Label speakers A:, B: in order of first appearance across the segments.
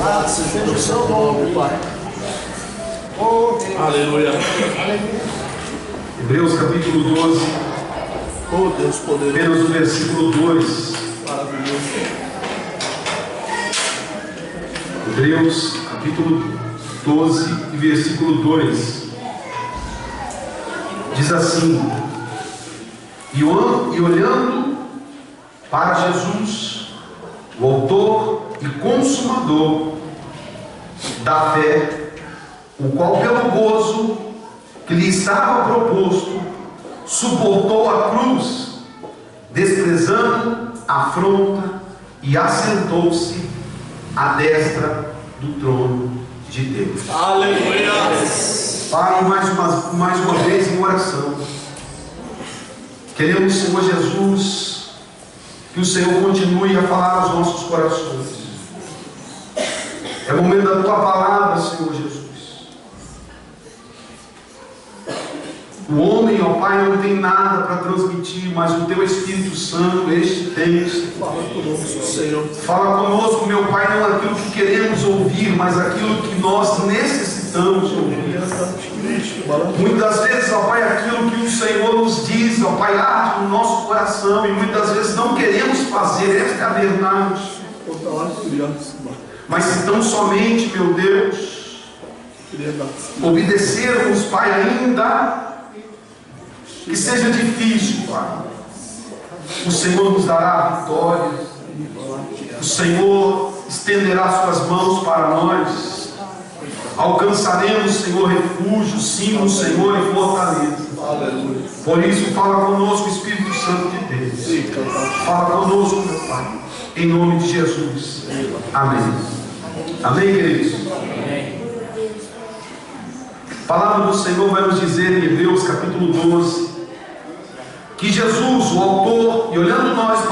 A: Louvado seja o seu nome, Pai. Aleluia.
B: Hebreus capítulo 12.
A: Oh Deus poderoso.
B: Apenas o versículo 2.
A: Maravilhoso.
B: Hebreus capítulo 12 e versículo 2. Diz assim: e olhando para Jesus, o autor e consumador da fé, o qual pelo gozo que lhe estava proposto suportou a cruz, desprezando a afronta, e assentou-se à destra do trono de Deus.
A: Aleluia.
B: Para mais uma vez em oração. Queremos, Senhor Jesus, que o Senhor continue a falar aos nossos corações. É o momento da Tua palavra, Senhor Jesus. O homem, ó Pai, não tem nada para transmitir, mas o Teu Espírito Santo, este tem.
A: Fala conosco, Senhor.
B: Fala conosco, meu Pai, não aquilo que queremos ouvir, mas aquilo que nós necessitamos ouvir. Muitas vezes, ó Pai, aquilo que o Senhor nos diz, ó Pai, arde no nosso coração, e muitas vezes não queremos fazer, esta é a verdade. Mas se tão somente, meu Deus, obedecermos, Pai, ainda que seja difícil, Pai, o Senhor nos dará a vitória, o Senhor estenderá suas mãos para nós, alcançaremos, Senhor, refúgio, sim, no Senhor, e fortaleza. Aleluia. Por isso, fala conosco, Espírito Santo de Deus. Fala conosco, meu Pai, em nome de Jesus. Amém. Amém, queridos? Amém. A palavra do Senhor vai nos dizer em Hebreus capítulo 12 que Jesus, o autor, e olhando nós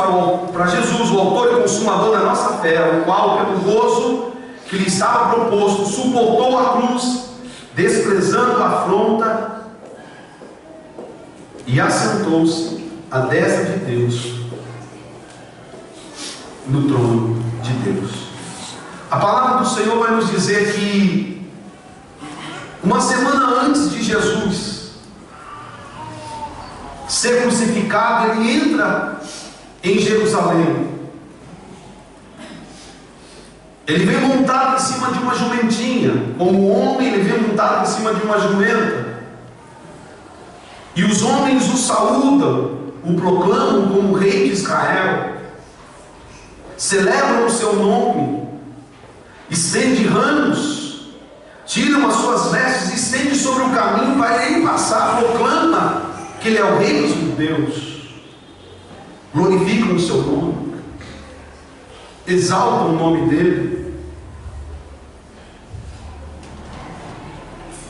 B: para Jesus, o autor e consumador da nossa fé, o qual pelo gozo que lhe estava proposto suportou a cruz, desprezando a afronta, e assentou-se à destra de Deus, no trono de Deus. A palavra do Senhor vai nos dizer que uma semana antes de Jesus ser crucificado, ele entra em Jerusalém. Ele vem montado em cima de uma jumentinha. Como homem, ele vem montado em cima de uma jumenta. E os homens o saúdam, o proclamam como rei de Israel, celebram o seu nome, estende ramos, tiram as suas vestes, estende sobre o caminho para ele passar, proclama que ele é o rei dos judeus, glorificam o seu nome, exaltam o nome dele.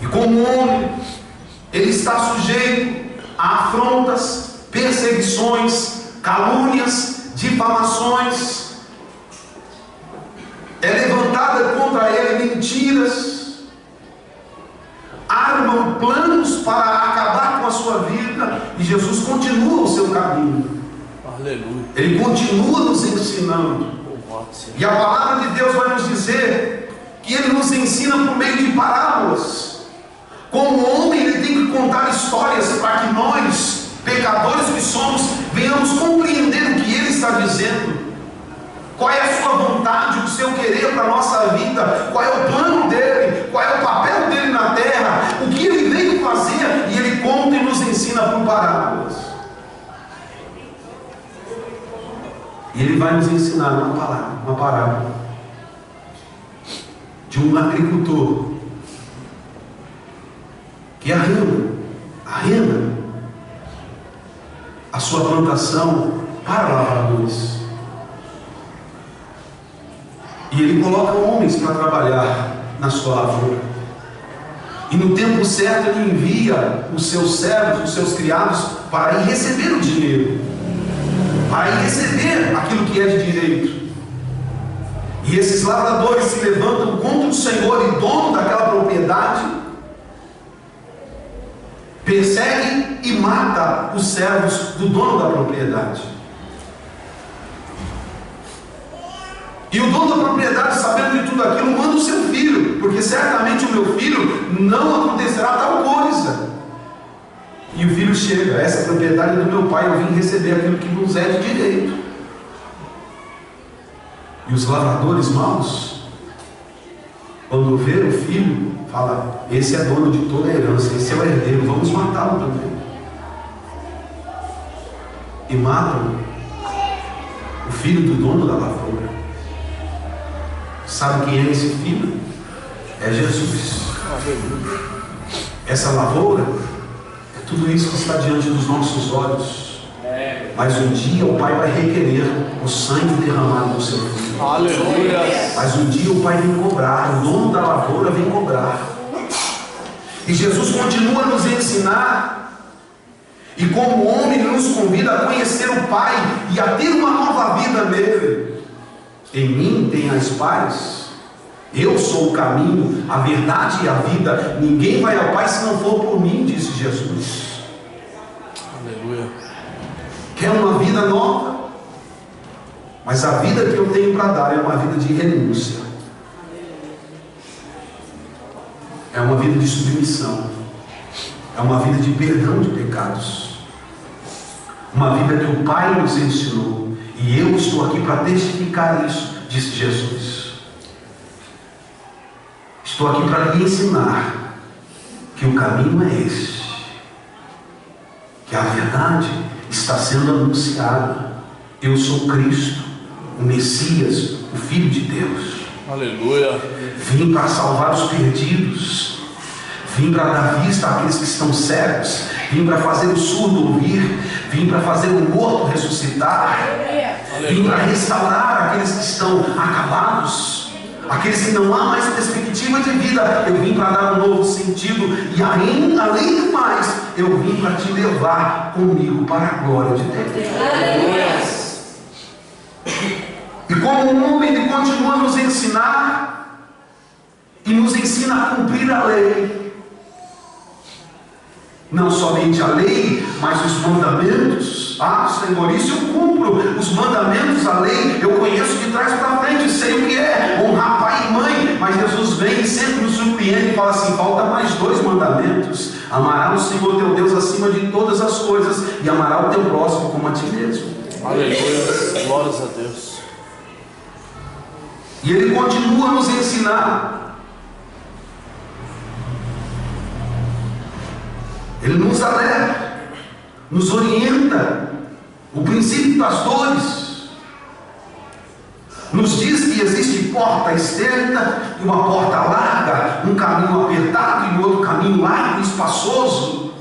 B: E como homem, ele está sujeito a afrontas, perseguições, calúnias, difamações. É levantada contra ele mentiras, armam planos para acabar com a sua vida, e Jesus continua o seu caminho.
A: Aleluia.
B: Ele continua nos ensinando. E a palavra de Deus vai nos dizer que ele nos ensina por meio de parábolas. Como homem, ele tem que contar histórias para que nós, pecadores que somos, venhamos compreender o que ele está dizendo. Qual é a sua vontade, o seu querer para a nossa vida, qual é o plano dele, qual é o papel dele na terra, o que ele veio fazer, e ele conta e nos ensina por parábolas. E ele vai nos ensinar uma parábola de um agricultor que arrenda a sua plantação para lavradores. E ele coloca homens para trabalhar na sua lavoura. E no tempo certo ele envia os seus servos, os seus criados, para ir receber o dinheiro, para ir receber aquilo que é de direito. E esses lavradores se levantam contra o Senhor e dono daquela propriedade, persegue e mata os servos do dono da propriedade. E o dono da propriedade, sabendo de tudo tudo aquilo, manda o seu filho, porque certamente o meu filho não acontecerá tal coisa. E o filho chega: essa é a propriedade do meu pai, eu vim receber aquilo que nos é de direito. E os lavradores maus, quando vê o filho, fala: esse é dono de toda a herança, esse é o herdeiro, vamos matá-lo também. E matam o filho do dono da lavoura. Sabe quem é esse filho? É Jesus. Essa lavoura é tudo isso que está diante dos nossos olhos. Mas um dia o Pai vai requerer o sangue derramado do seu filho.
A: Aleluia.
B: Mas um dia o Pai vem cobrar, o dono da lavoura vem cobrar. E Jesus continua a nos ensinar. E como homem, ele nos convida a conhecer o Pai e a ter uma nova vida nele. Em mim tenhas paz. Eu sou o caminho, a verdade e a vida. Ninguém vai ao Pai se não for por mim, disse Jesus.
A: Aleluia.
B: Quer uma vida nova? Mas a vida que eu tenho para dar é uma vida de renúncia. É uma vida de submissão. É uma vida de perdão de pecados. Uma vida que o Pai nos ensinou. E eu estou aqui para testificar isso, disse Jesus. Estou aqui para lhe ensinar que o caminho é esse. Que a verdade está sendo anunciada. Eu sou Cristo, o Messias, o Filho de Deus.
A: Aleluia.
B: Vim para salvar os perdidos. Vim para dar vista àqueles que estão cegos. Vim para fazer o surdo ouvir. Vim para fazer o morto ressuscitar. Vim para restaurar aqueles que estão acabados, aqueles que não há mais perspectiva de vida. Eu vim para dar um novo sentido. E além do mais, eu vim para te levar comigo para a glória de Deus. E como um homem, ele continua a nos ensinar, e nos ensina a cumprir a lei. Não somente a lei, mas os mandamentos. Ah, Senhor, isso eu cumpro. Os mandamentos, a lei, eu conheço de trás para frente, sei o que é honrar pai e mãe. Mas Jesus vem e sempre nos surpreende e fala assim: falta mais 2 mandamentos. Amará o Senhor teu Deus acima de todas as coisas, e amará o teu próximo como a ti mesmo.
A: Aleluia. Glórias a Deus.
B: E ele continua a nos ensinar. Ele nos alerta, nos orienta. O princípio das dores nos diz que existe porta estreita e uma porta larga, um caminho apertado e um outro caminho largo e espaçoso.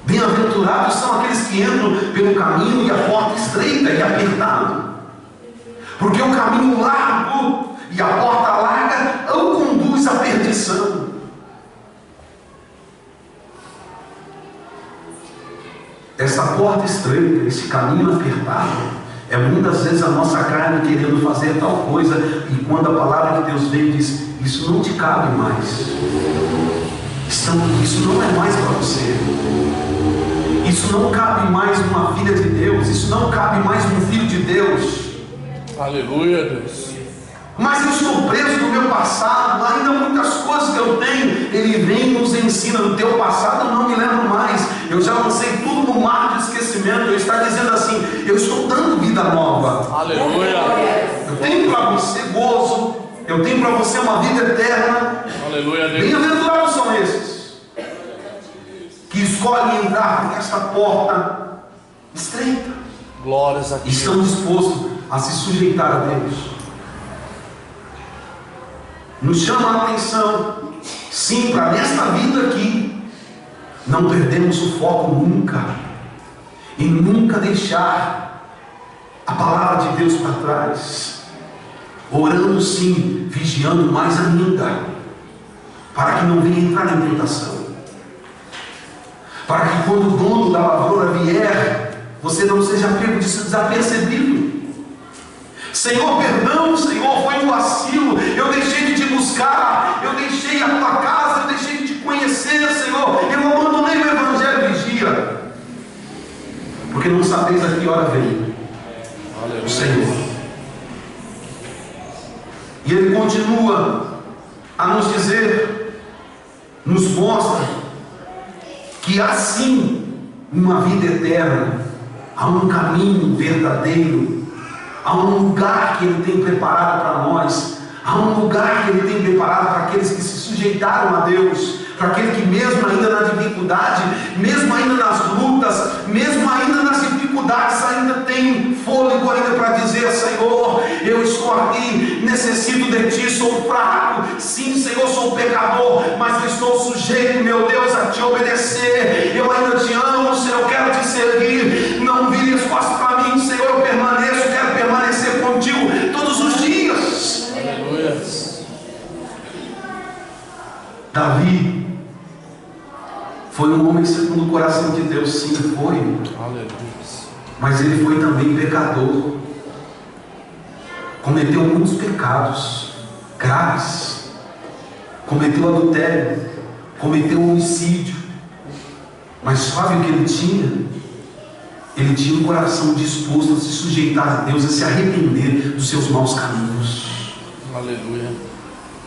B: Bem-aventurados são aqueles que entram pelo caminho e a porta estreita e apertado, porque o caminho largo e a porta larga o conduz à perdição. Essa porta estreita, esse caminho apertado, é muitas vezes a nossa carne querendo fazer tal coisa, e quando a palavra de Deus vem e diz: isso não te cabe mais, isso não é mais para você, isso não cabe mais numa filha de Deus, isso não cabe mais num filho de Deus.
A: Aleluia, Deus.
B: Mas eu estou preso no meu passado, ainda muitas coisas que eu tenho. Ele vem e nos ensina: no teu passado eu não me lembro mais, eu já lancei tudo no mar de esquecimento. Ele está dizendo assim: eu estou dando vida nova.
A: Aleluia.
B: Eu tenho para você gozo, eu tenho para você uma vida eterna.
A: Aleluia, Deus.
B: Bem-aventurados são esses que escolhem entrar por esta porta estreita,
A: Glórias a
B: e
A: Deus.
B: estão dispostos a se sujeitar a Deus. Nos chama a atenção, sim, para nesta vida aqui não perdemos o foco nunca, e nunca deixar a palavra de Deus para trás, orando sim, vigiando mais ainda, para que não venha entrar em tentação, para que quando o dono da lavoura vier, você não seja pego desapercebido. Senhor, perdão, Senhor, foi um vacilo, eu deixei de te buscar, eu deixei a tua casa, eu deixei de te conhecer, Senhor, eu abandonei o Evangelho, vigia, porque não sabeis a que hora vem o Senhor. E ele continua a nos dizer, nos mostra que há sim uma vida eterna, há um caminho verdadeiro, há um lugar que ele tem preparado para nós, há um lugar que ele tem preparado para aqueles que se sujeitaram a Deus, para aquele que mesmo ainda na dificuldade, mesmo ainda nas lutas, mesmo ainda nas dificuldades, ainda tem fôlego ainda para dizer: Senhor, eu estou aqui, necessito de Ti, sou fraco, sim Senhor, sou pecador, mas eu estou sujeito, meu Deus, a Te obedecer, eu ainda Te amo, Senhor, eu quero Te servir, não vire as costas para mim, Senhor, eu permaneço, quero permanecer contigo todos os dias.
A: Aleluia.
B: Davi foi um homem segundo o coração de Deus, sim, foi.
A: Aleluia.
B: Mas ele foi também pecador. Cometeu muitos pecados graves. Cometeu adultério, cometeu homicídio. Mas sabe o que ele tinha? Ele tinha um coração disposto a se sujeitar a Deus, a se arrepender dos seus maus caminhos.
A: Aleluia.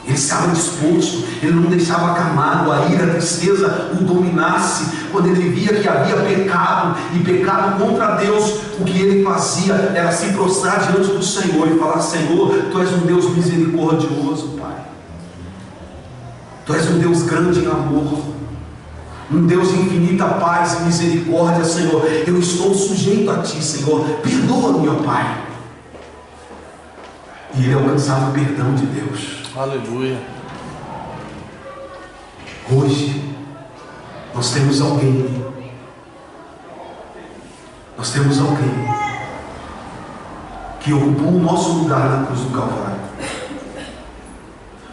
B: Ele estava disposto, ele não deixava que a mágoa, a ira, a tristeza o dominasse. Quando ele via que havia pecado e pecado contra Deus, o que ele fazia era se prostrar diante do Senhor e falar: Senhor, Tu és um Deus misericordioso, Pai. Tu és um Deus grande em amor, um Deus de infinita paz e misericórdia, Senhor. Eu estou sujeito a Ti, Senhor. Perdoa-me, ó Pai. E ele alcançava o perdão de Deus.
A: Aleluia.
B: Hoje nós temos alguém que ocupou o nosso lugar na cruz do Calvário.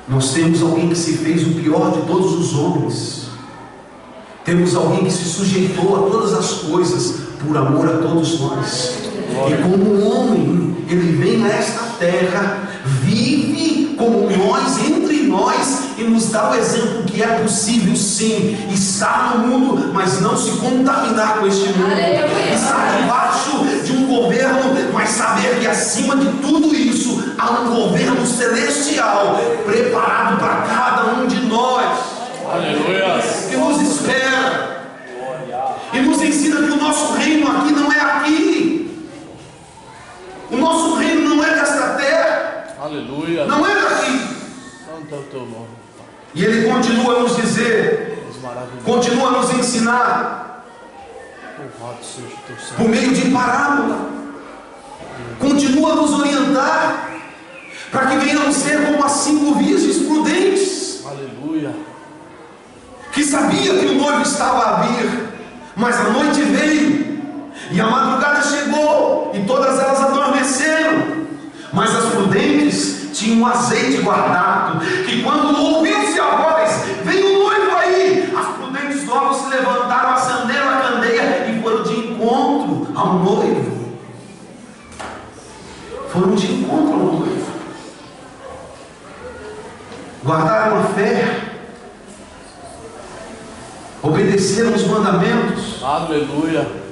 B: Nós temos alguém que se fez o pior de todos os homens. Temos alguém que se sujeitou a todas as coisas por amor a todos nós. E como homem, ele vem a esta terra, vive como nós, entre nós, e nos dá o exemplo que é possível sim estar no mundo, mas não se contaminar com este mundo. Estar debaixo de um governo, mas saber que acima de tudo isso há um governo celestial preparado para cada um de nós.
A: Aleluia.
B: Que nos espera e nos ensina que o nosso reino aqui não é aqui. O nosso reino não é desta terra.
A: Aleluia.
B: Não é daqui.
A: Santo é o Teu nome.
B: E ele continua a nos dizer, continua a nos ensinar
A: Louvado seja o Teu santo.
B: por meio de parábola, continua a nos orientar para que venhamos ser como as 5 virgens prudentes,
A: Aleluia.
B: que sabia que o noivo estava a vir, mas a noite veio e a madrugada chegou e todas elas adormeceram. Mas as prudentes tinham um azeite guardado, que quando ouviu-se a voz: vem o noivo aí, as prudentes logo se levantaram, acenderam a candeia e foram de encontro ao noivo. Foram de encontro ao noivo. Guardaram a fé, obedeceram os mandamentos.
A: Aleluia.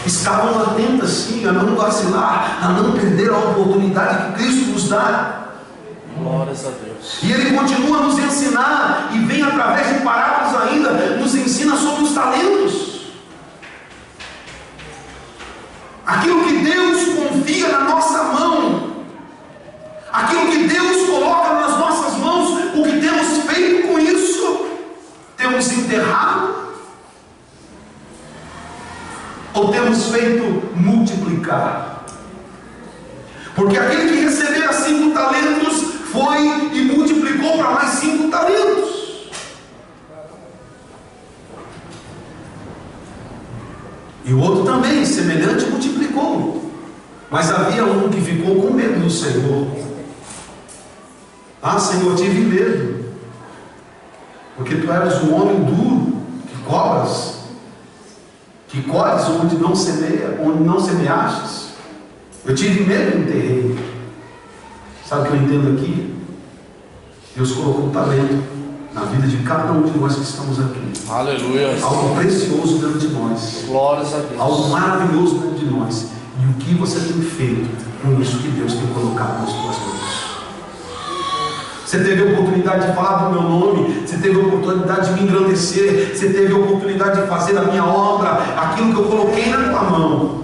B: Estavam atentas sim a não vacilar, a não perder a oportunidade que Cristo nos dá.
A: Glórias a Deus.
B: E ele continua a nos ensinar, e vem através de parábolas ainda, nos ensina sobre os talentos. Aquilo que Deus confia na nossa mão, aquilo que Deus coloca nas nossas mãos, o que temos feito com isso? Temos enterrado? Ou temos feito multiplicar? Porque aquele que recebera 5 talentos foi e multiplicou para mais 5 talentos. E o outro também, semelhante, multiplicou. Mas havia um que ficou com medo do Senhor. Ah, Senhor, tive medo, porque Tu eras um homem duro, que cobras, que colhes onde não semeia, onde não semeastes. Eu tive medo e enterrei. Sabe o que eu entendo aqui? Deus colocou talento na vida de cada um de nós que estamos aqui.
A: Aleluia.
B: Algo precioso dentro de nós,
A: Glórias a Deus.
B: algo maravilhoso dentro de nós. E o que você tem feito com isso que Deus tem colocado nas tuas mãos? Você teve a oportunidade de falar do meu nome, você teve a oportunidade de me engrandecer, você teve a oportunidade de fazer a minha obra, aquilo que eu coloquei na tua mão.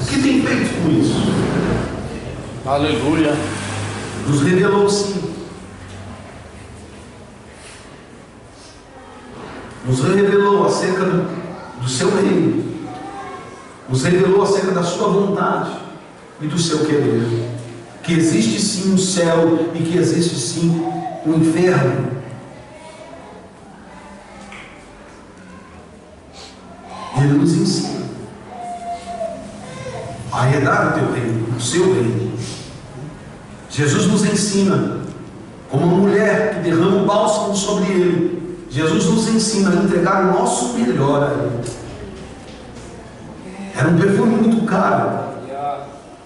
B: O que tem feito com isso?
A: Aleluia.
B: Nos revelou sim. Nos revelou acerca do seu reino. Nos revelou acerca da sua vontade e do seu querer. Que existe sim um céu e que existe sim um inferno. Ele nos ensina a herdar o teu reino, o seu reino. Jesus nos ensina, como uma mulher que derrama o bálsamo sobre ele. Jesus nos ensina a entregar o nosso melhor a ele. Era um perfume muito caro,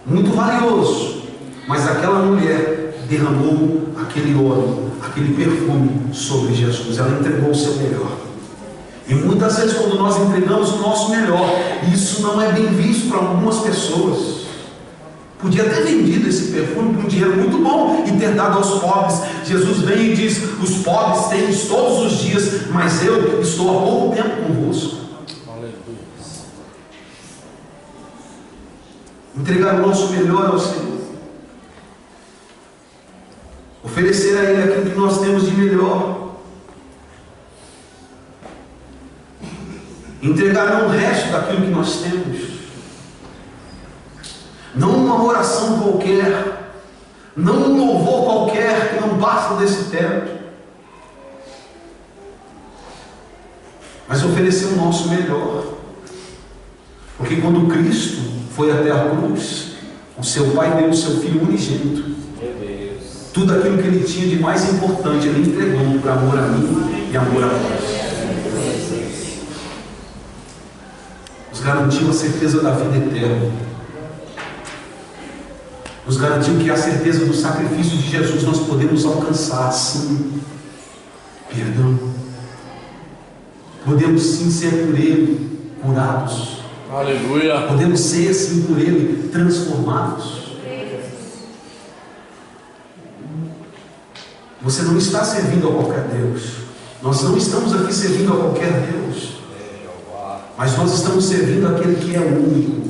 B: muito valioso, mas aquela mulher derramou aquele óleo, aquele perfume sobre Jesus. Ela entregou o seu melhor. E muitas vezes, quando nós entregamos o nosso melhor, isso não é bem visto para algumas pessoas. Podia ter vendido esse perfume por um dinheiro muito bom e ter dado aos pobres. Jesus vem e diz: os pobres têm todos os dias, mas eu estou há pouco tempo convosco. Entregar o nosso melhor ao Senhor, oferecer a Ele aquilo que nós temos de melhor, entregar não o resto daquilo que nós temos, não uma oração qualquer, não um louvor qualquer que não passa desse teto, mas oferecer o nosso melhor. Porque quando Cristo foi até a cruz, o seu Pai deu o seu Filho unigênito. Tudo aquilo que ele tinha de mais importante, ele entregou por amor a mim e amor a vós. Nos garantiu a certeza da vida eterna. Nos garantiu que a certeza do sacrifício de Jesus nós podemos alcançar, sim, perdão. Podemos sim ser por Ele curados.
A: Aleluia.
B: Podemos ser sim por Ele transformados. Você não está servindo a qualquer Deus. Nós não estamos aqui servindo a qualquer Deus. Mas nós estamos servindo aquele que é único.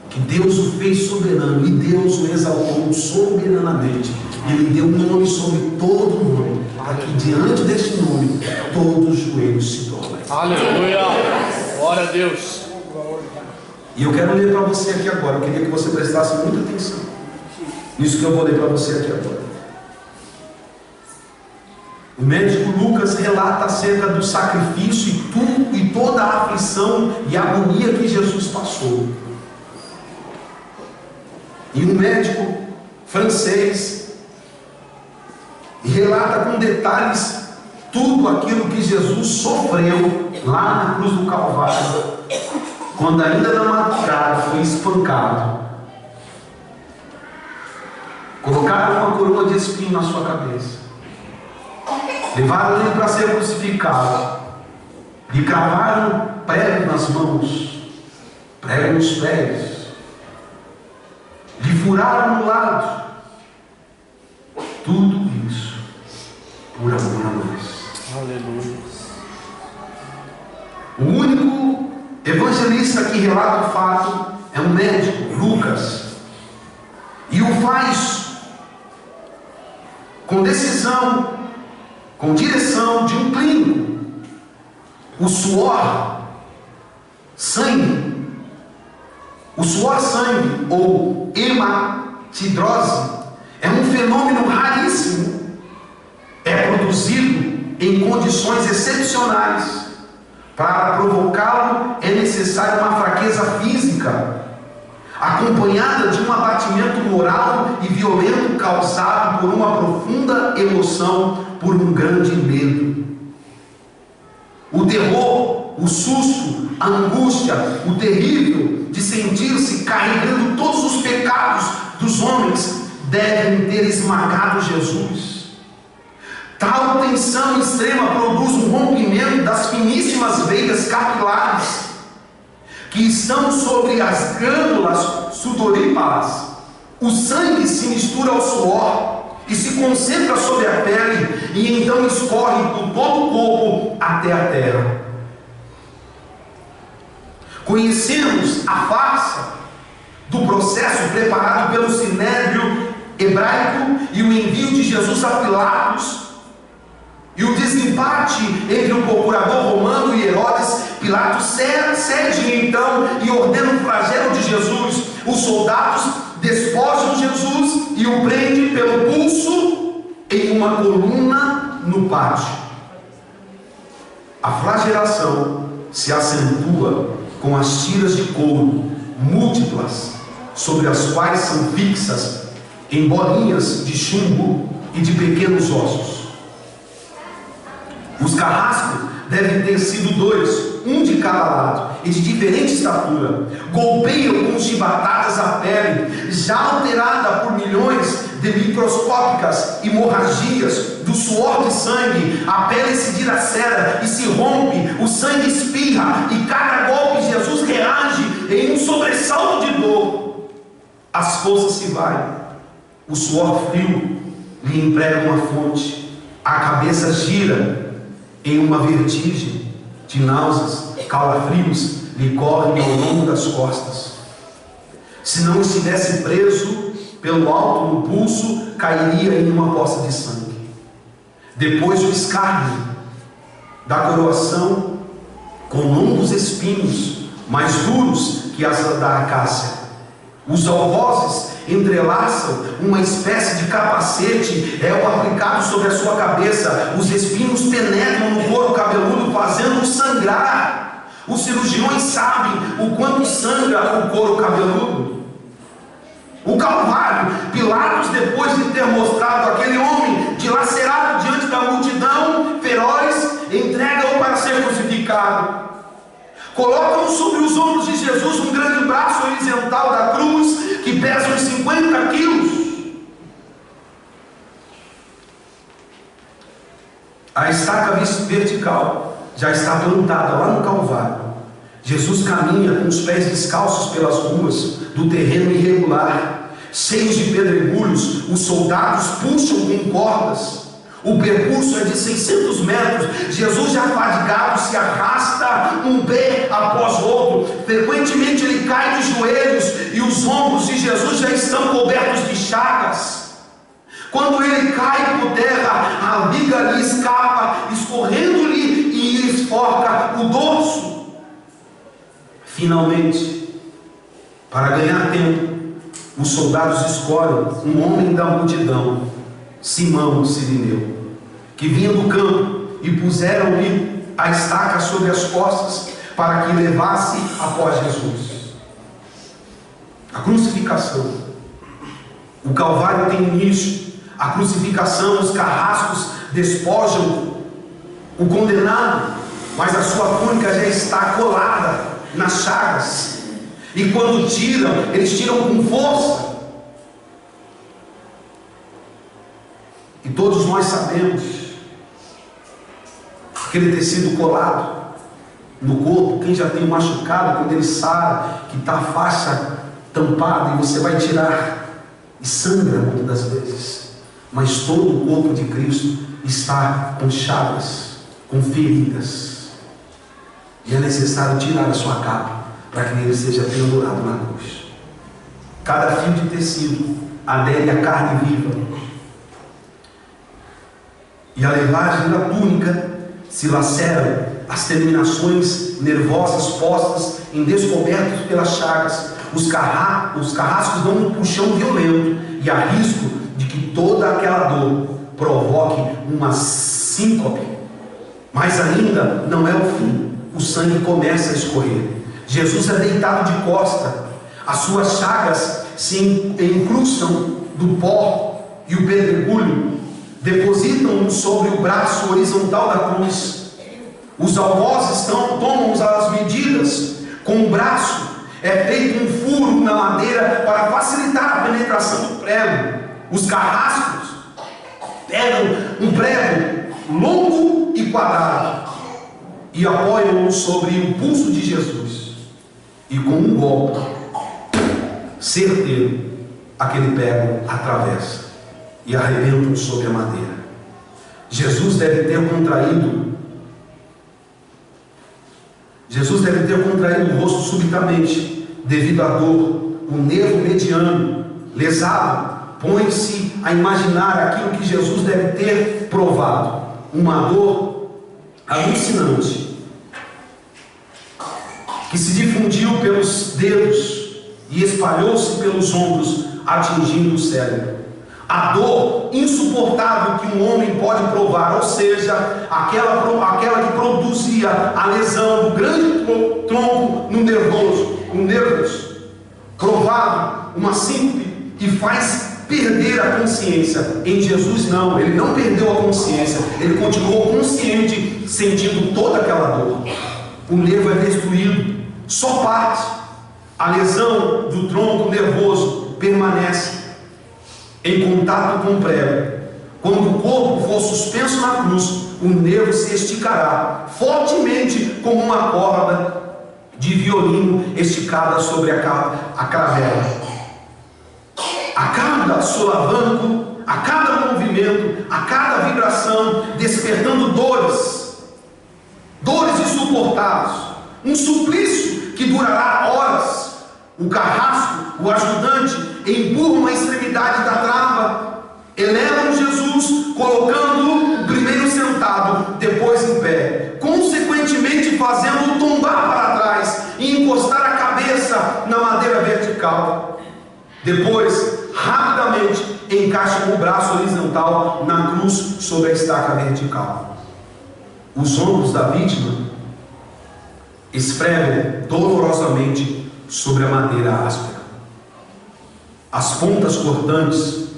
B: Que Deus o fez soberano e Deus o exaltou soberanamente. Ele deu um nome sobre todo nome, para que diante deste nome todos os joelhos se dobrem.
A: Aleluia. Glória a Deus.
B: E eu quero ler para você aqui agora. Eu queria que você prestasse muita atenção nisso que eu vou ler para você aqui agora. O médico Lucas relata acerca do sacrifício e toda a aflição e agonia que Jesus passou. E um médico francês relata com detalhes tudo aquilo que Jesus sofreu lá na cruz do Calvário, quando ainda na madrugada foi espancado. Colocaram uma coroa de espinho na sua cabeça, levaram ele para ser crucificado, lhe cravaram prego nas mãos, prego nos pés, lhe furaram no lado. Tudo isso por amor a nós.
A: Aleluia.
B: O único evangelista que relata o fato é um médico, Lucas, e o faz com decisão, com direção de um clínico. O suor, sangue ou hematidrose é um fenômeno raríssimo. É produzido em condições excepcionais. Para provocá-lo é necessária uma fraqueza física, acompanhada de um abatimento moral e violento causado por uma profunda emoção, por um grande medo. O terror, o susto, a angústia, o terrível de sentir-se carregando todos os pecados dos homens devem ter esmagado Jesus. Tal tensão extrema produz um rompimento das finíssimas veias capilares que estão sobre as glândulas sudoríparas. O sangue se mistura ao suor e se concentra sobre a pele, e então escorre por todo o corpo até a terra. Conhecemos a farsa do processo preparado pelo Sinédrio hebraico e o envio de Jesus a Pilatos, e o desempate entre o procurador romano e Herodes. Pilatos cede então e ordena o flagelo de Jesus. Os soldados despojam Jesus e o prendem pelo pulso em uma coluna no pátio. A flagelação se acentua com as tiras de couro múltiplas, sobre as quais são fixas em bolinhas de chumbo e de pequenos ossos. Os carrascos devem ter sido 2, um de cada lado, e de diferente estatura. Golpeiam com chibatadas a pele, já alterada por milhões de microscópicas hemorragias do suor de sangue. A pele se dilacera e se rompe, o sangue espirra, e cada golpe Jesus reage em um sobressalto de dor. As forças se vai, o suor frio lhe emprega uma fonte, a cabeça gira em uma vertigem de náuseas, calafrios lhe correm ao longo das costas. Se não estivesse preso pelo alto no pulso, cairia em uma poça de sangue. Depois o escárnio da coroação, com longos espinhos, mais duros que as da acácia. Os algozes entrelaçam uma espécie de capacete, é o aplicado sobre a sua cabeça. Os espinhos penetram no couro cabeludo, fazendo-o sangrar. Os cirurgiões sabem o quanto sangra o couro cabeludo. O Calvário, Pilatos, depois de ter mostrado aquele homem dilacerado diante da multidão feroz, entrega-o para ser crucificado. Colocam sobre os ombros de Jesus um grande braço horizontal da cruz, que pesa uns 50 quilos. A estaca vertical já está plantada lá no Calvário. Jesus caminha com os pés descalços pelas ruas do terreno irregular, cheios de pedregulhos. Os soldados puxam com cordas. O percurso é de 600 metros. Jesus, já fadigado, se arrasta um pé após o outro. Frequentemente ele cai de joelhos e os ombros de Jesus já estão cobertos de chagas. Quando ele cai por terra, a viga lhe escapa, escorrendo-lhe e lhe esforca o dorso. Finalmente, para ganhar tempo, os soldados escolhem um homem da multidão, Simão o Cirineu, que vinha do campo, e puseram-lhe a estaca sobre as costas para que levasse após Jesus. A crucificação. O Calvário tem início. A crucificação, os carrascos despojam o condenado, mas a sua túnica já está colada nas chagas, e quando tiram, eles tiram com força. E todos nós sabemos aquele tecido colado no corpo. Quem já tem um machucado, quando ele sabe que está a faixa tampada e você vai tirar, e sangra muitas das vezes, mas todo o corpo de Cristo está com chagas, com feridas, e é necessário tirar a sua capa para que ele seja pendurado na cruz. Cada fio de tecido adere à carne viva, e a levagem da túnica se laceram as terminações nervosas postas em descobertos pelas chagas. Os carrascos dão um puxão violento, e há risco de que toda aquela dor provoque uma síncope. Mas ainda não é o fim. O sangue começa a escorrer. Jesus é deitado de costa. As suas chagas se encrustam do pó e o pedregulho depositam sobre o braço horizontal da cruz. Os algozes tomam as medidas com o braço. É feito um furo na madeira para facilitar a penetração do prego. Os carrascos pegam um prego longo e quadrado e apoiam-o sobre o pulso de Jesus, e com um golpe certeiro aquele prego atravessa. e arrebentam sobre a madeira. Jesus deve ter contraído o rosto subitamente, devido à dor. O nervo mediano, lesado, põe-se a imaginar aquilo que Jesus deve ter provado. Uma dor alucinante, que se difundiu pelos dedos e espalhou-se pelos ombros, atingindo o cérebro. A dor insuportável que um homem pode provar, ou seja, aquela que produzia a lesão do grande tronco no nervoso, provado uma síncope e faz perder a consciência. Em Jesus não, ele não perdeu a consciência, ele continuou consciente, sentindo toda aquela dor. O nervo é destruído, só parte. A lesão do tronco nervoso permanece em contato com o prego. Quando o corpo for suspenso na cruz, o nervo se esticará fortemente como uma corda de violino esticada sobre a caravela. A cada solavanco, a cada movimento, a cada vibração, despertando dores insuportáveis, um suplício que durará horas. O carrasco, o ajudante, empurram a extremidade da trava, elevam Jesus, colocando-o primeiro sentado, depois em pé, consequentemente fazendo-o tombar para trás e encostar a cabeça na madeira vertical. Depois, rapidamente, encaixam o braço horizontal na cruz sobre a estaca vertical. Os ombros da vítima esfregam dolorosamente sobre a madeira áspera. As pontas cortantes,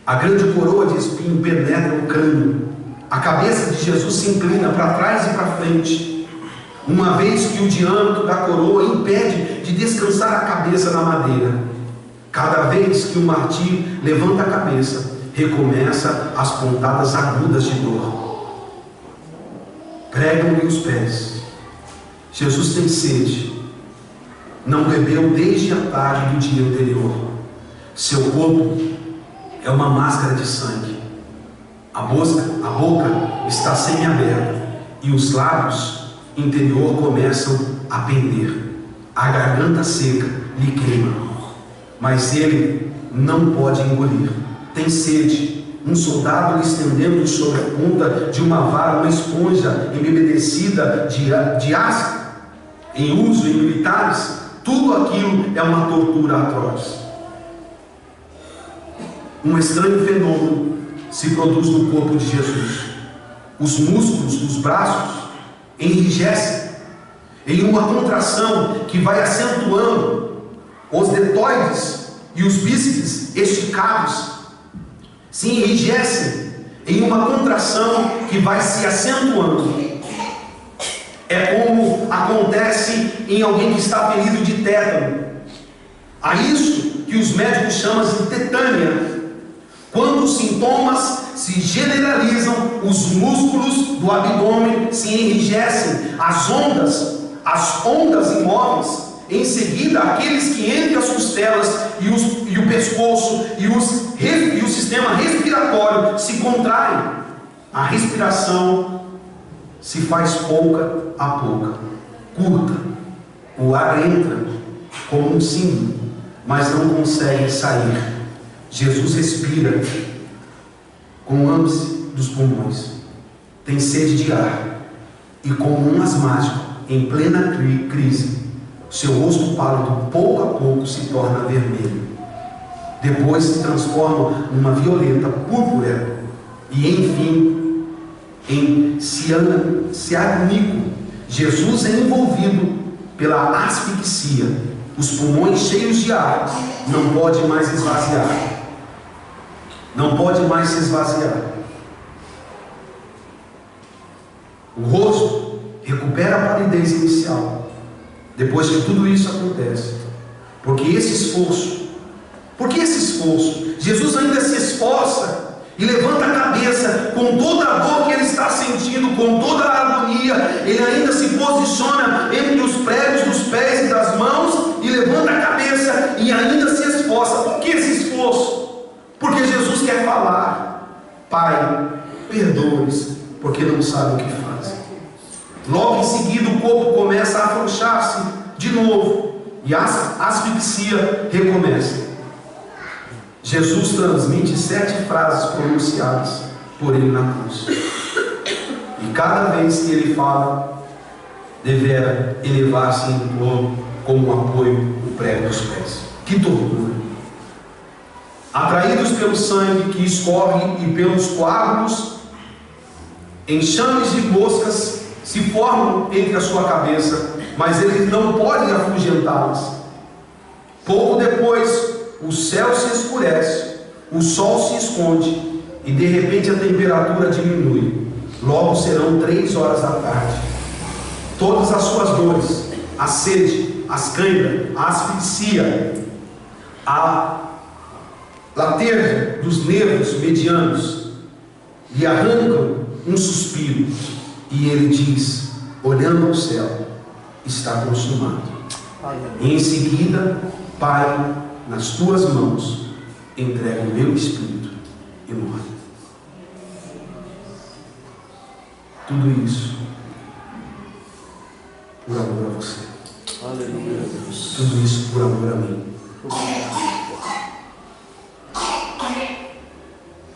B: a grande coroa de espinho penetra o crânio. A cabeça de Jesus se inclina para trás e para frente, uma vez que o diâmetro da coroa impede de descansar a cabeça na madeira. Cada vez que o martírio levanta a cabeça, recomeça as pontadas agudas de dor. Pregam-lhe os pés. Jesus tem sede. Não bebeu desde a tarde do dia anterior. Seu corpo é uma máscara de sangue. A boca está semiaberta e os lábios interior começam a pender. A garganta seca lhe queima, mas ele não pode engolir. Tem sede. Um soldado lhe estendendo sobre a ponta de uma vara uma esponja embebedecida de ácido, em uso em militares. Tudo aquilo é uma tortura atroz. Um estranho fenômeno se produz no corpo de Jesus. Os músculos dos braços enrijecem em uma contração que vai acentuando. Os deltoides e os bíceps esticados se enrijecem em uma contração que vai se acentuando. É como acontece em alguém que está ferido de tétano. A isso que os médicos chamam de tetânia. Quando os sintomas se generalizam, os músculos do abdômen se enrijecem, as ondas imóveis, em seguida aqueles que entre as costelas e o pescoço e o sistema respiratório se contraem. A respiração se faz pouca a pouca, curta. O ar entra como um símbolo, mas não consegue sair. Jesus respira com ânsia dos pulmões, tem sede de ar, e como um asmático em plena crise, seu rosto pálido pouco a pouco se torna vermelho, depois se transforma numa violeta púrpura e enfim em cianíco. Jesus é envolvido pela asfixia, os pulmões cheios de ar, não pode mais esvaziar, não pode mais se esvaziar. O rosto recupera a palidez inicial depois que tudo isso acontece. Porque esse esforço, Jesus ainda se esforça e levanta a cabeça com toda a dor que ele está sentindo, com toda a agonia. Ele ainda se posiciona entre os pregos dos pés e das mãos e levanta a cabeça e ainda se esforça. Por que esse esforço? Porque Jesus quer quer falar: Pai, perdoe-os, porque não sabem o que fazem. Logo em seguida o corpo começa a afrouxar-se de novo e a asfixia recomeça. Jesus transmite 7 frases pronunciadas por ele na cruz, e cada vez que ele fala, devera elevar-se em torno como um apoio no prego dos pés. Que tortura! Atraídos pelo sangue que escorre e pelos coágulos, enxames de moscas se formam entre a sua cabeça, mas eles não podem afugentá-las. Pouco depois, o céu se escurece, o sol se esconde e de repente a temperatura diminui. Logo serão 3 horas da tarde. Todas as suas dores, a sede, as câimbras, a asfixia, a lateja dos nervos medianos lhe arrancam um suspiro, e ele diz, olhando ao céu: está consumado. E em seguida: Pai, nas tuas mãos entrego o meu espírito, e morre. Tudo isso por amor a você.
A: Aleluia, Deus.
B: Tudo isso por amor a mim.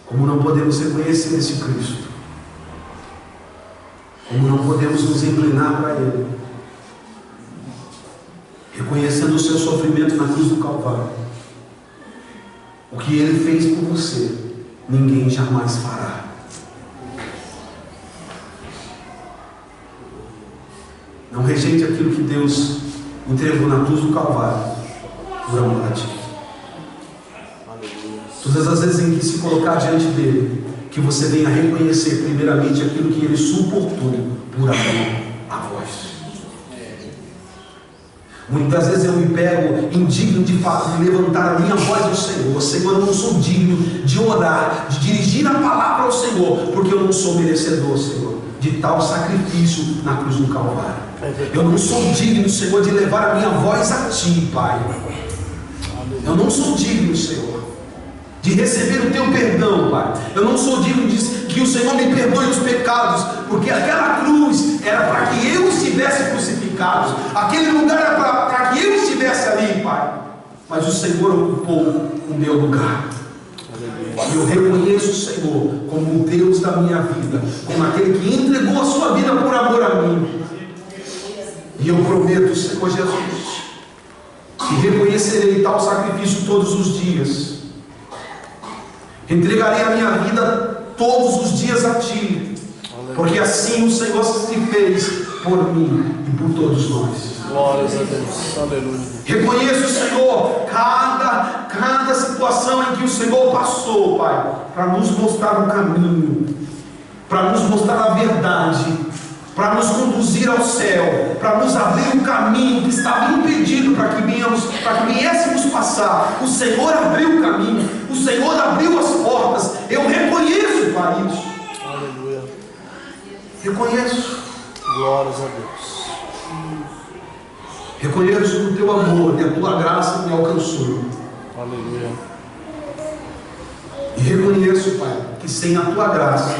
B: Como não podemos reconhecer esse Cristo, como não podemos nos inclinar para Ele, reconhecendo o seu sofrimento na cruz do Calvário, o que Ele fez por você, ninguém jamais fará. Não rejeite aquilo que Deus entregou na cruz do Calvário por amor a ti. Todas as vezes em que se colocar diante dele, que você venha reconhecer primeiramente aquilo que ele suportou por amor a vós. Muitas vezes eu me pego indigno de levantar a minha voz ao Senhor. Senhor, eu não sou digno de orar, de dirigir a palavra ao Senhor, porque eu não sou merecedor, Senhor, de tal sacrifício na cruz do Calvário. Eu não sou digno, Senhor, de levar a minha voz a ti, Pai. Eu não sou digno, Senhor, de receber o teu perdão, Pai. Eu não sou digno de que o Senhor me perdoe os pecados, porque aquela cruz era para que eu estivesse crucificado, aquele lugar era para que eu estivesse ali, Pai. Mas o Senhor ocupou o meu lugar. E eu reconheço o Senhor como o Deus da minha vida, como aquele que entregou a sua vida por amor a mim. E eu prometo, Senhor Jesus, que reconhecerei tal sacrifício todos os dias. Entregarei a minha vida todos os dias a Ti, porque assim o Senhor se fez por mim e por todos nós.
A: Glórias a Deus. Aleluia.
B: Reconheço, Senhor, cada situação em que o Senhor passou, Pai, para nos mostrar o caminho, para nos mostrar a verdade, para nos conduzir ao céu, para nos abrir o caminho que estava impedido para que viéssemos passar. O Senhor abriu o caminho, o Senhor abriu as portas. Eu reconheço, Pai, isso.
A: Aleluia.
B: Reconheço.
A: Glórias a Deus.
B: Reconheço o teu amor e a tua graça me alcançou.
A: Aleluia.
B: E reconheço, Pai, que sem a tua graça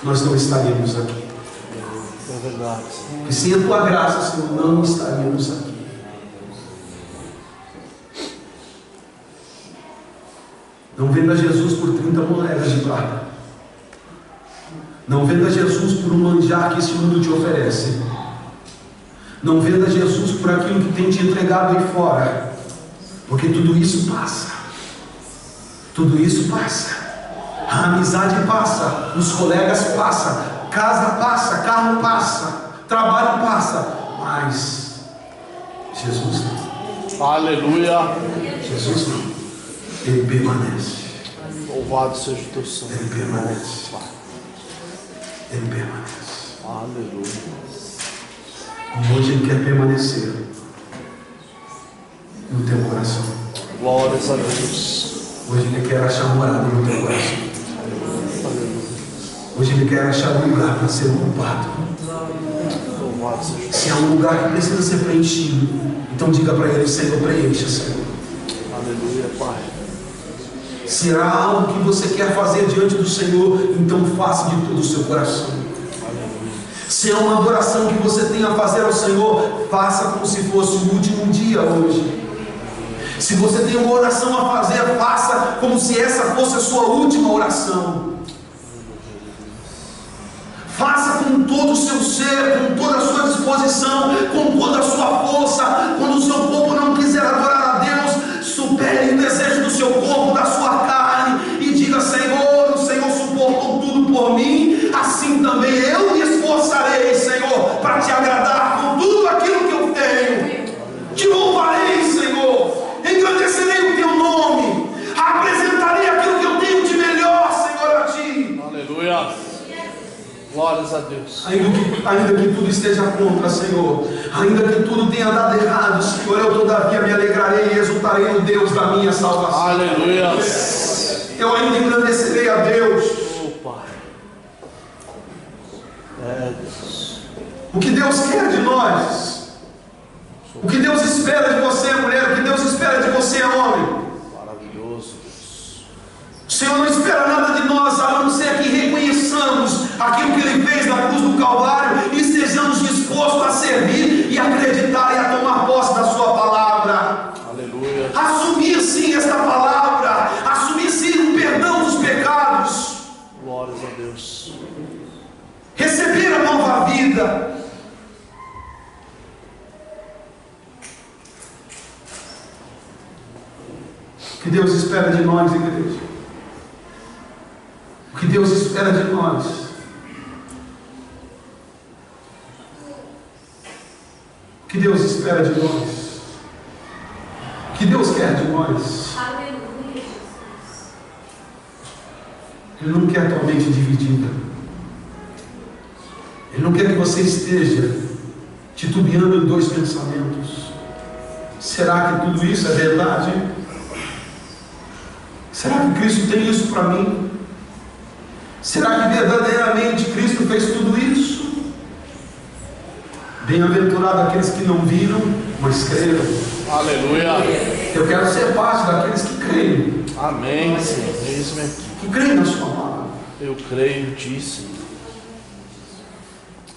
B: nós não estaríamos aqui.
A: É verdade.
B: Que sem a tua graça, Senhor, não estaríamos aqui. Não venda Jesus por 30 moedas de prata. Não venda Jesus por um manjar que esse mundo te oferece. Não venda Jesus por aquilo que tem te entregado aí fora, porque tudo isso passa. Tudo isso passa. A amizade passa, os colegas passam, casa passa, carro passa, trabalho passa, mas Jesus não.
A: Aleluia.
B: Jesus não. Ele permanece.
A: Louvado seja o teu sangue.
B: Ele permanece. Ele permanece.
A: Aleluia.
B: E hoje Ele quer permanecer no teu coração.
A: Glórias a Deus.
B: Hoje Ele quer achar morada no teu coração.
A: Aleluia.
B: Hoje Ele quer achar um lugar para ser ocupado.
A: Louvado seja o teu
B: Se há um lugar que precisa ser preenchido, então diga para Ele: Senhor, preencha, Senhor.
A: Aleluia, Pai.
B: Se há algo que você quer fazer diante do Senhor, então faça de todo o seu coração. Se é uma adoração que você tem a fazer ao Senhor, faça como se fosse o último dia hoje. Se você tem uma oração a fazer, faça como se essa fosse a sua última oração. Faça com todo o seu ser, com toda a sua disposição, com toda a sua força. Quando o seu corpo não quiser adorar a Deus, supere o desejo do seu corpo, da sua carne, e diga: Senhor, o Senhor suportou tudo por mim, assim também eu me esforçarei, Senhor, para te agradar com tudo aquilo que eu tenho. Te louvarei, Senhor, engrandecerei o teu nome, apresentarei aquilo que eu tenho de melhor, Senhor, a ti.
A: Aleluia. Glórias a Deus.
B: Ainda que tudo esteja contra, Senhor, ainda que tudo tenha dado errado, Senhor, eu todavia me alegrarei e exultarei no Deus da minha salvação.
A: Aleluia.
B: Eu ainda engrandecerei a Deus.
A: Oh, Pai. É, Deus.
B: O que Deus quer de nós, o que Deus espera de você, mulher, o que Deus espera de você, homem.
A: Maravilhoso, Deus.
B: O Senhor não espera nada de nós, a não ser que reconheçamos aquilo que Ele fez na cruz do Calvário e estejamos dispostos a servir e acreditar e a tomar posse da Sua palavra.
A: Aleluia.
B: Assumir sim esta palavra, assumir sim o perdão dos pecados,
A: Glórias a Deus.
B: receber a nova vida. O que Deus espera de nós, igreja? O que Deus espera de nós? O que Deus espera de nós? O que Deus quer de nós? Ele não quer a tua mente dividida. Ele não quer que você esteja titubeando em dois pensamentos. Será que tudo isso é verdade? Será que Cristo tem isso para mim? Será que verdadeiramente Cristo fez tudo isso? Bem-aventurado aqueles que não viram, mas creram.
A: Aleluia.
B: Eu quero ser parte daqueles que creem.
A: Amém, Senhor. É isso mesmo.
B: Que creem na sua palavra.
A: Eu creio em Ti, Senhor.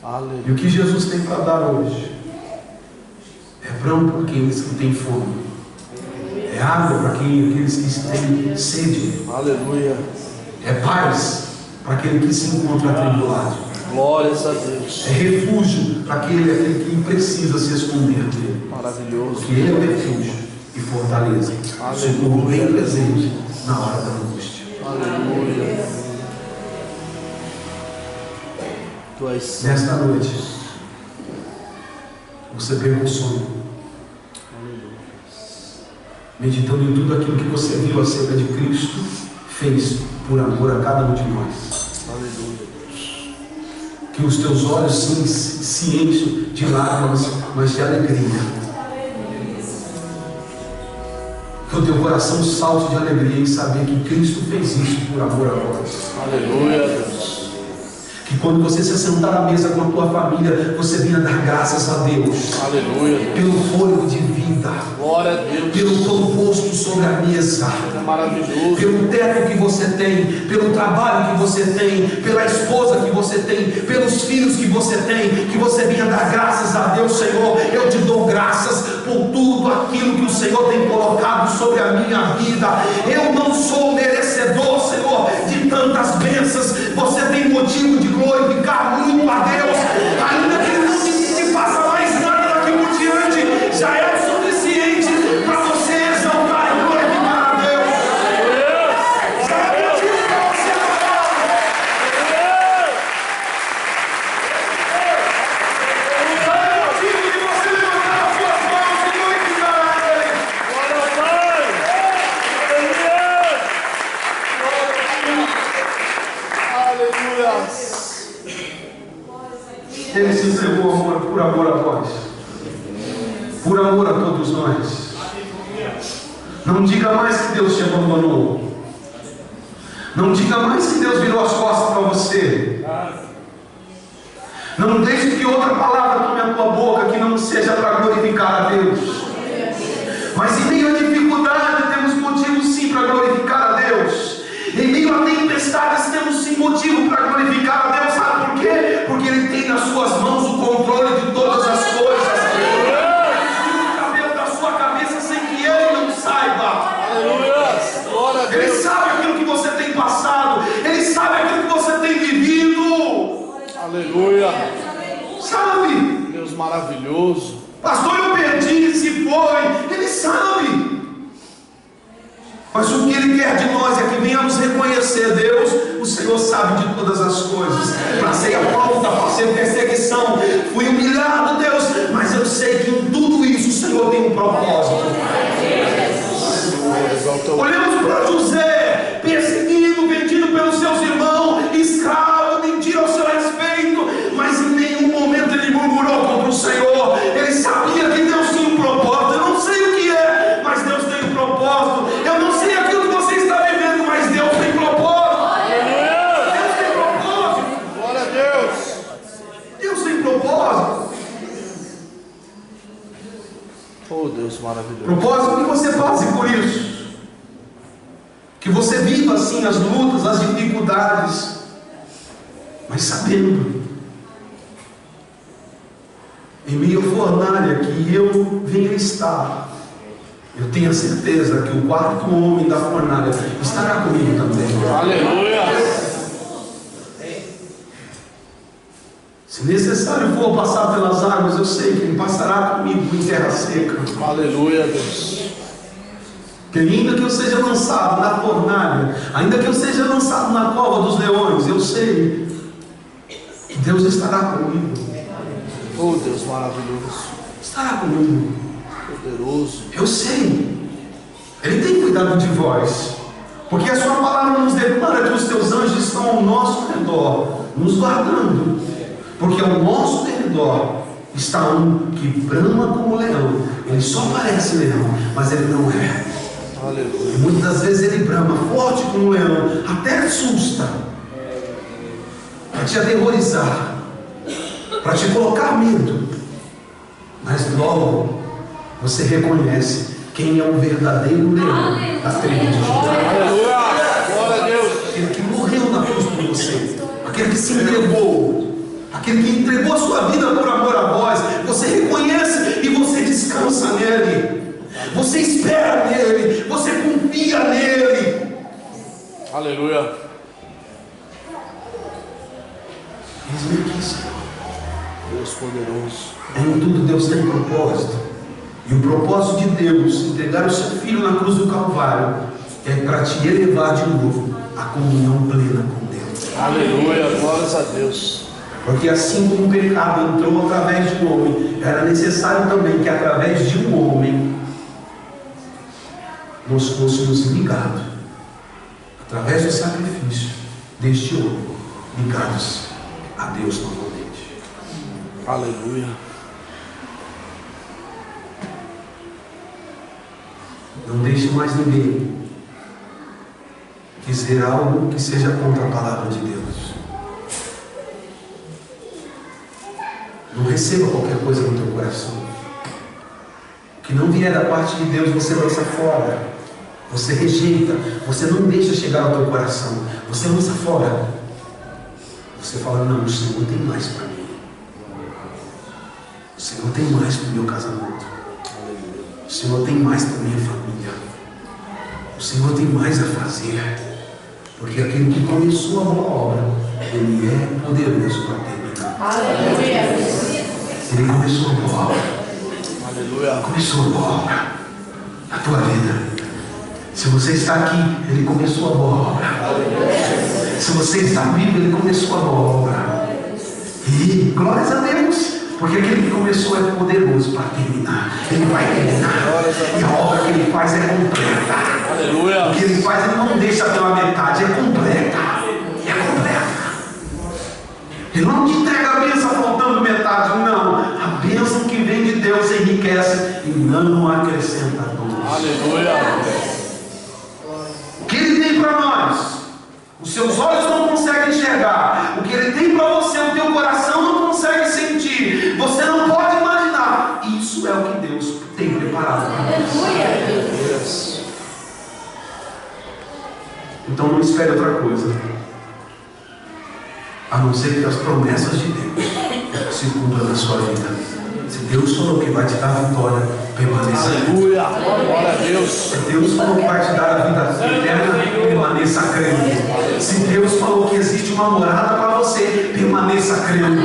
B: E
A: Aleluia.
B: o que Jesus tem para dar hoje é pão para aqueles que têm fome, é água para aqueles que têm sede,
A: Aleluia.
B: é paz para aquele que se encontra atribulado,
A: Glórias a Deus.
B: é refúgio para aquele que precisa se esconder dele,
A: Maravilhoso.
B: porque ele é o refúgio e fortaleza, socorro bem presente na hora da angústia.
A: Aleluia. Tu és
B: Nesta noite você pegou o sono, meditando em tudo aquilo que você viu acerca de Cristo, fez por amor a cada um de nós.
A: Aleluia.
B: Que os teus olhos se enchem de lágrimas, mas de alegria. Que o teu coração salte de alegria em saber que Cristo fez isso por amor a nós.
A: Aleluia, Deus.
B: Que quando você se sentar à mesa com a tua família, você venha dar graças a Deus.
A: Aleluia, Deus.
B: Pelo fôlego de vida,
A: Glória a Deus.
B: pelo pão posto sobre a mesa,
A: Maravilhoso.
B: pelo teto que você tem, pelo trabalho que você tem, pela esposa que você tem, pelos filhos que você tem, que você venha dar graças a Deus. Senhor, eu te dou graças por tudo aquilo que o Senhor tem colocado sobre a minha vida. Eu não sou merecedor, Senhor, de tantas bênçãos. Você tem motivo de glorificar muito a Deus, ainda que Ele não te faça mais nada daqui por diante, já é o suficiente para você exaltar e glorificar a Deus. Já é motivo para você adorar. Já é motivo de você levantar as suas mãos e glorificar a Ele.
A: Glória ao Pai. Aleluia. Aleluia.
B: Ele se entregou por amor a nós, por amor a todos nós. Não diga mais que Deus te abandonou. Não diga mais que Deus virou as costas para você. Não deixe que outra palavra tome a tua boca que não seja para glorificar a Deus. Mas em meio à dificuldade temos motivo sim para glorificar a Deus.
A: Glória a
B: Ele
A: Deus.
B: sabe aquilo que você tem passado. Ele sabe aquilo que você tem vivido.
A: Aleluia.
B: Sabe?
A: Deus maravilhoso.
B: Pastor, eu perdi, se foi. Ele sabe. Mas o que Ele quer de nós é que venhamos reconhecer Deus. O Senhor sabe de todas as coisas. Passei a pronta, passei perseguição, fui humilhado, Deus. Mas eu sei que em tudo isso o Senhor tem um propósito. Olhamos para José, perseguido, vendido pelos seus irmãos, escravo, mentiram ao seu respeito, mas em nenhum momento ele murmurou contra o Senhor. Ele sabia que Deus tinha um propósito. Eu não sei o que é, mas Deus tem um propósito. Eu não sei aquilo que você está vivendo, mas Deus tem propósito. Deus tem propósito.
A: Glória a Deus.
B: Deus tem propósito.
A: Oh, Deus maravilhoso.
B: Propósito que você passe por isso. Que você viva assim as lutas, as dificuldades, mas sabendo, em meio à fornalha que eu venho estar, eu tenho a certeza que o quarto homem da fornalha estará comigo também.
A: Aleluia.
B: Se necessário for passar pelas águas, eu sei que Ele passará comigo em terra seca.
A: Aleluia, Deus.
B: Que ainda que eu seja lançado na fornalha, ainda que eu seja lançado na cova dos leões, eu sei que Deus estará comigo.
A: Oh, Deus maravilhoso.
B: Estará comigo.
A: Poderoso.
B: Eu sei. Ele tem cuidado de vós. Porque a sua palavra nos declara que os teus anjos estão ao nosso redor, nos guardando. Porque ao nosso redor está um que brama como leão. Ele só parece leão, mas ele não é.
A: Aleluia.
B: E muitas das vezes ele brama forte como um leão, até assusta, para te aterrorizar, para te colocar medo. Mas logo você reconhece quem é o verdadeiro leão da tribo de Judá.
A: Aleluia. Glória a Deus.
B: Aquele que morreu na cruz por você, aquele que se entregou, aquele que entregou a sua vida por amor a vós. Você reconhece e você descansa nele. Você espera nele, você confia nele.
A: Aleluia.
B: Eis-me aqui, Senhor.
A: Deus poderoso.
B: Em tudo Deus tem propósito. E o propósito de Deus entregar o seu Filho na cruz do Calvário é para te elevar de novo à comunhão plena com Deus.
A: Aleluia. Glórias a Deus.
B: Porque assim como o pecado entrou através de um homem, era necessário também que através de um homem nós fôssemos ligados, através do sacrifício deste homem, ligados a Deus novamente.
A: Aleluia.
B: Não deixe mais ninguém dizer algo que seja contra a palavra de Deus. Não receba qualquer coisa no teu coração. O que não vier da parte de Deus, você lança fora. Você rejeita. Você não deixa chegar ao teu coração. Você lança fora. Você fala, não, o Senhor tem mais para mim. O Senhor tem mais para o meu casamento. O Senhor tem mais para a minha família. O Senhor tem mais a fazer. Porque aquele que começou a boa obra, Ele é poderoso para terminar.
C: Aleluia.
B: Ele começou a boa obra.
A: Aleluia.
B: Começou a boa obra na tua vida. Se você está aqui, Ele começou a boa obra. Se você está vivo, Ele começou a boa obra. E glórias a Deus, porque aquele que começou é poderoso para terminar. Ele vai terminar. E a obra que Ele faz é completa.
A: Aleluia.
B: O que Ele faz, Ele não deixa pela metade, é completa. É completa. Ele não te entrega a bênção faltando metade, não. A bênção que vem de Deus enriquece e não acrescenta dor.
A: Aleluia.
B: O que Ele tem para nós, os seus olhos não conseguem enxergar. O que Ele tem para você, o teu coração não consegue sentir. Você não pode imaginar. Isso é o que Deus tem preparado para nós. Então não espere outra coisa, a não ser que as promessas de Deus se cumpram na sua vida. Se Deus falou que vai te dar vitória, permaneça.
A: Aleluia. Glória a Deus.
B: Se Deus falou que vai te dar a vida eterna, Se Deus falou que existe uma morada para você, permaneça crendo.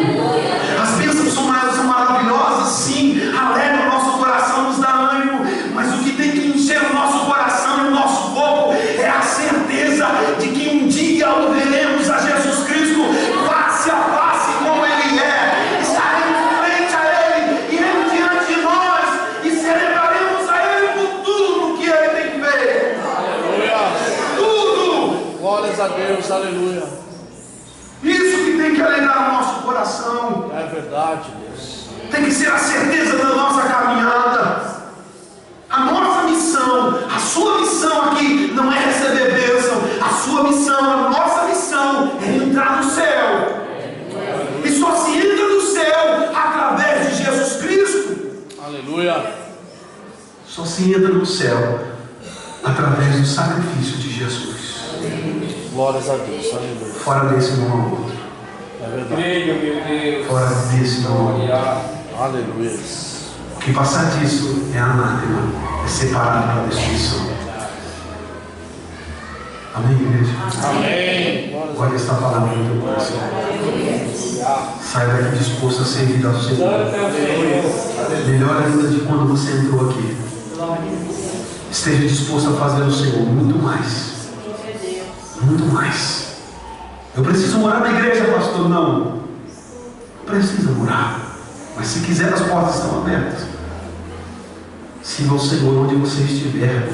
B: As bênçãos são maravilhosas, sim, alegra o nosso coração, nos dá ânimo, mas o que tem que encher o nosso coração e o nosso corpo é a certeza de que um dia o veremos a Jesus Cristo face a face como Ele é. Estaremos frente a Ele e Ele diante de nós e celebraremos a Ele por tudo que Ele tem feito.
A: Aleluia.
B: Tudo!
A: Glórias a Deus, aleluia.
B: Isso que tem que alegrar o nosso coração.
A: É verdade, Deus.
B: Tem que ser a certeza da nossa caminhada. A nossa missão, a sua missão aqui não é receber bênção. A sua missão, a nossa missão é entrar no céu. E só se entra no céu através de Jesus Cristo.
A: Aleluia.
B: Só se entra no céu através do sacrifício de Jesus.
A: Glórias a Deus, aleluia.
B: Fora desse não há outro.
A: É verdade.
C: Creio, meu Deus.
B: Fora desse não há outro.
A: Aleluia.
B: Que passar disso é anátema, é separado para a destruição. Amém, igreja?
A: Amém.
B: Olha esta palavra no teu coração. Sai daqui disposto a servir ao Senhor. Melhor ainda de quando você entrou aqui. Esteja disposto a fazer ao Senhor muito mais. Muito mais. Eu preciso morar na igreja, pastor? Não. Precisa morar. Mas se quiser, as portas estão abertas. Sirva ao Senhor onde você estiver.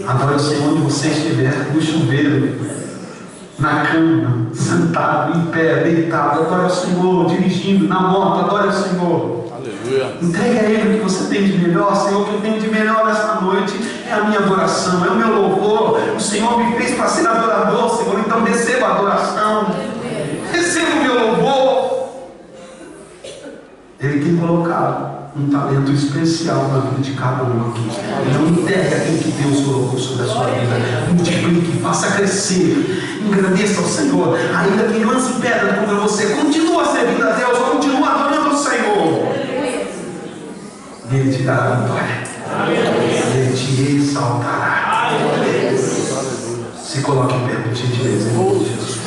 B: Adore o Senhor onde você estiver. No chuveiro, na cama, sentado, em pé, deitado. Adore ao Senhor, dirigindo, na moto. Adore ao Senhor.
A: Aleluia.
B: Entregue a Ele o que você tem de melhor. Senhor, o que eu tenho de melhor nesta noite é a minha adoração, é o meu louvor. O Senhor me fez para ser adorador, Senhor. Então receba a adoração. Receba o meu louvor. Ele tem colocado um talento especial na vida de cada um aqui. Não enterre aquilo que Deus colocou sobre a sua vida. Multiplique, faça crescer, engrandeça o Senhor. Ainda que lance pedra contra você, continua servindo a Deus, continua adorando o Senhor. Ele te dará vitória. Ele te exaltará. Se coloque em pé, por gentileza, em nome de Jesus.